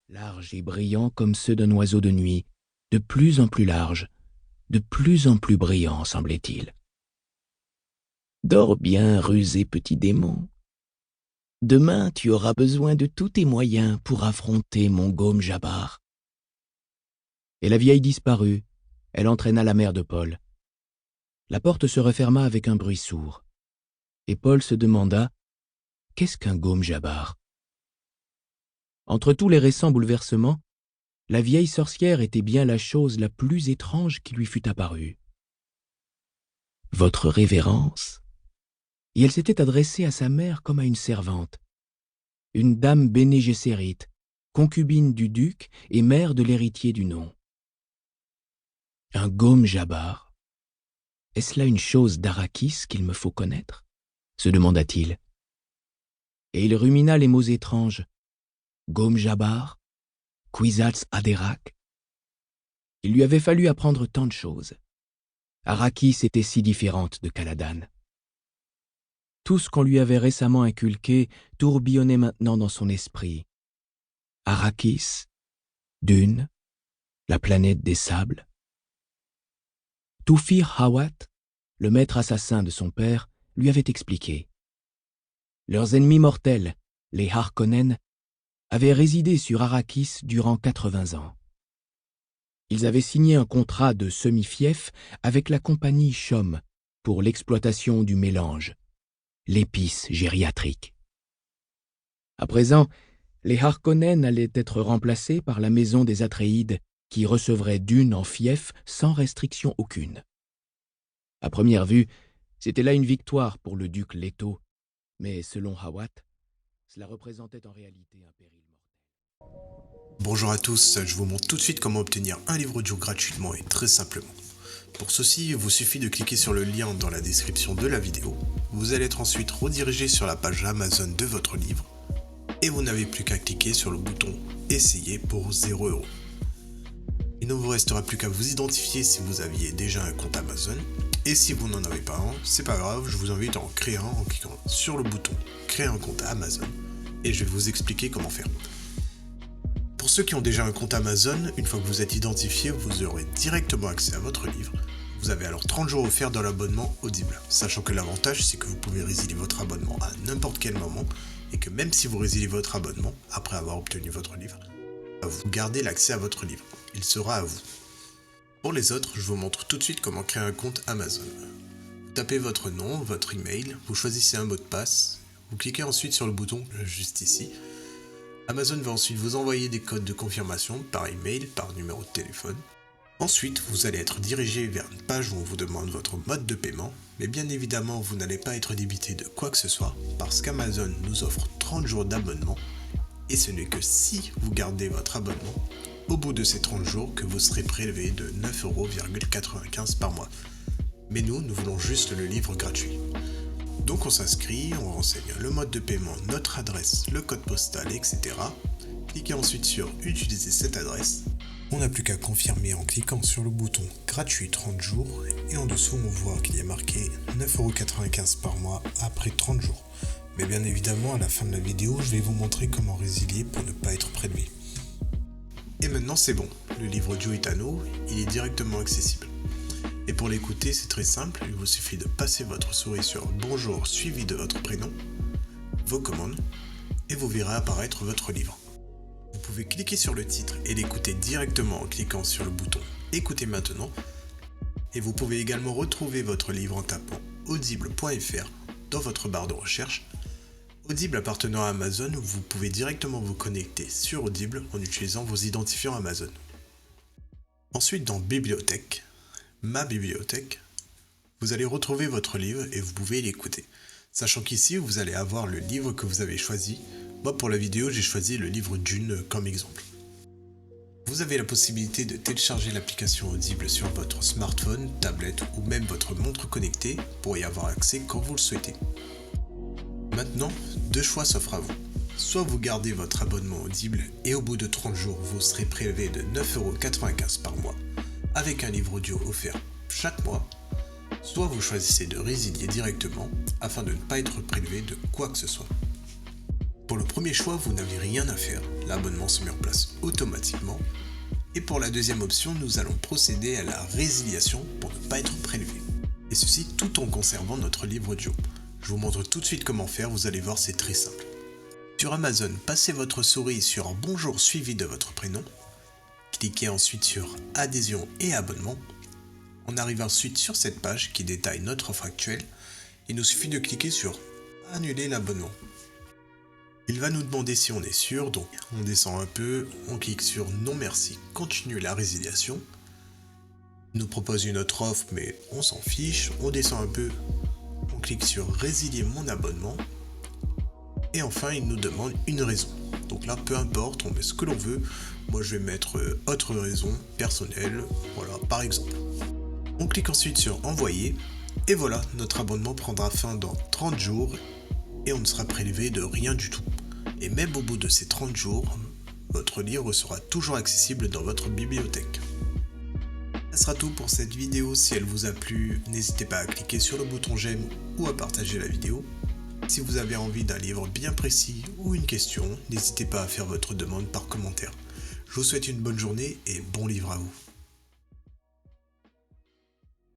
larges et brillants comme ceux d'un oiseau de nuit, de plus en plus larges, de plus en plus brillants, semblait-il. Dors bien, rusé petit démon. Demain, tu auras besoin de tous tes moyens pour affronter mon Gom Jabbar. Et la vieille disparut. Elle entraîna la mère de Paul. La porte se referma avec un bruit sourd. Et Paul se demanda « Qu'est-ce qu'un Gom Jabbar ?» Entre tous les récents bouleversements, la vieille sorcière était bien la chose la plus étrange qui lui fût apparue. « Votre révérence ?» Et elle s'était adressée à sa mère comme à une servante, une dame Béné Gessérit, concubine du duc et mère de l'héritier du nom. Un Gom Jabbar? Est-ce là une chose d'Arrakis qu'il me faut connaître? Se demanda-t-il. Et il rumina les mots étranges. Gom Jabbar, Kwisatz Haderach. Il lui avait fallu apprendre tant de choses. Arrakis était si différente de Caladan. Tout ce qu'on lui avait récemment inculqué tourbillonnait maintenant dans son esprit. Arrakis, Dune, la planète des sables. Toufir Hawat, le maître assassin de son père, lui avait expliqué. Leurs ennemis mortels, les Harkonnen, avaient résidé sur Arrakis durant 80 ans. Ils avaient signé un contrat de semi-fief avec la compagnie Chom pour l'exploitation du mélange, l'épice gériatrique. À présent, les Harkonnen allaient être remplacés par la maison des Atréides qui recevrait Dune en fief sans restriction aucune. À première vue, c'était là une victoire pour le duc Leto, mais selon Hawat, cela représentait en réalité un péril mortel. Bonjour à tous, je vous montre tout de suite comment obtenir un livre audio gratuitement et très simplement. Pour ceci, il vous suffit de cliquer sur le lien dans la description de la vidéo. Vous allez être ensuite redirigé sur la page Amazon de votre livre et vous n'avez plus qu'à cliquer sur le bouton « Essayer » pour 0 €. Il ne vous restera plus qu'à vous identifier si vous aviez déjà un compte Amazon. Et si vous n'en avez pas un, c'est pas grave, je vous invite à en créer un en cliquant sur le bouton « Créer un compte Amazon » et je vais vous expliquer comment faire. Pour ceux qui ont déjà un compte Amazon, une fois que vous êtes identifié, vous aurez directement accès à votre livre. Vous avez alors 30 jours offerts dans l'abonnement Audible, sachant que l'avantage c'est que vous pouvez résilier votre abonnement à n'importe quel moment et que même si vous résiliez votre abonnement après avoir obtenu votre livre, vous gardez l'accès à votre livre. Il sera à vous. Pour les autres, je vous montre tout de suite comment créer un compte Amazon. Vous tapez votre nom, votre email, vous choisissez un mot de passe, vous cliquez ensuite sur le bouton juste ici. Amazon va ensuite vous envoyer des codes de confirmation par email, par numéro de téléphone. Ensuite, vous allez être dirigé vers une page où on vous demande votre mode de paiement, mais bien évidemment, vous n'allez pas être débité de quoi que ce soit, parce qu'Amazon nous offre 30 jours d'abonnement, et ce n'est que si vous gardez votre abonnement, au bout de ces 30 jours, que vous serez prélevé de 9,95 € par mois. Mais nous voulons juste le livre gratuit. Donc on s'inscrit, on renseigne le mode de paiement, notre adresse, le code postal, etc. Cliquez ensuite sur « Utiliser cette adresse ». On n'a plus qu'à confirmer en cliquant sur le bouton « Gratuit 30 jours » et en dessous on voit qu'il y a marqué 9,95 € par mois après 30 jours. Mais bien évidemment, à la fin de la vidéo, je vais vous montrer comment résilier pour ne pas être prélevé. Et maintenant c'est bon, le livre audio est à nous, il est directement accessible. Et pour l'écouter, c'est très simple, il vous suffit de passer votre souris sur Bonjour suivi de votre prénom, vos commandes, et vous verrez apparaître votre livre. Vous pouvez cliquer sur le titre et l'écouter directement en cliquant sur le bouton Écoutez maintenant, et vous pouvez également retrouver votre livre en tapant audible.fr dans votre barre de recherche. Audible appartenant à Amazon, vous pouvez directement vous connecter sur Audible en utilisant vos identifiants Amazon. Ensuite, dans Bibliothèque, Ma bibliothèque, vous allez retrouver votre livre et vous pouvez l'écouter. Sachant qu'ici, vous allez avoir le livre que vous avez choisi. Moi, pour la vidéo, j'ai choisi le livre Dune comme exemple. Vous avez la possibilité de télécharger l'application Audible sur votre smartphone, tablette ou même votre montre connectée pour y avoir accès quand vous le souhaitez. Maintenant, deux choix s'offrent à vous. Soit vous gardez votre abonnement Audible et au bout de 30 jours, vous serez prélevé de 9,95 € par mois avec un livre audio offert chaque mois, soit vous choisissez de résilier directement afin de ne pas être prélevé de quoi que ce soit. Pour le premier choix, vous n'avez rien à faire, l'abonnement se met en place automatiquement. Et pour la deuxième option, nous allons procéder à la résiliation pour ne pas être prélevé. Et ceci tout en conservant notre livre audio. Je vous montre tout de suite comment faire, vous allez voir, c'est très simple. Sur Amazon, passez votre souris sur Bonjour suivi de votre prénom. Cliquez ensuite sur Adhésion et abonnement. On arrive ensuite sur cette page qui détaille notre offre actuelle. Il nous suffit de cliquer sur Annuler l'abonnement. Il va nous demander si on est sûr, donc on descend un peu, on clique sur Non merci, continuer la résiliation. Il nous propose une autre offre mais on s'en fiche, on descend un peu, on clique sur Résilier mon abonnement. Et enfin il nous demande une raison. Donc là peu importe, on met ce que l'on veut. Moi je vais mettre autre raison personnelle, voilà par exemple. On clique ensuite sur Envoyer. Et voilà, notre abonnement prendra fin dans 30 jours et on ne sera prélevé de rien du tout. Et même au bout de ces 30 jours, votre livre sera toujours accessible dans votre bibliothèque. Ce sera tout pour cette vidéo. Si elle vous a plu, n'hésitez pas à cliquer sur le bouton j'aime ou à partager la vidéo. Si vous avez envie d'un livre bien précis ou une question, n'hésitez pas à faire votre demande par commentaire. Je vous souhaite une bonne journée et bon livre à vous.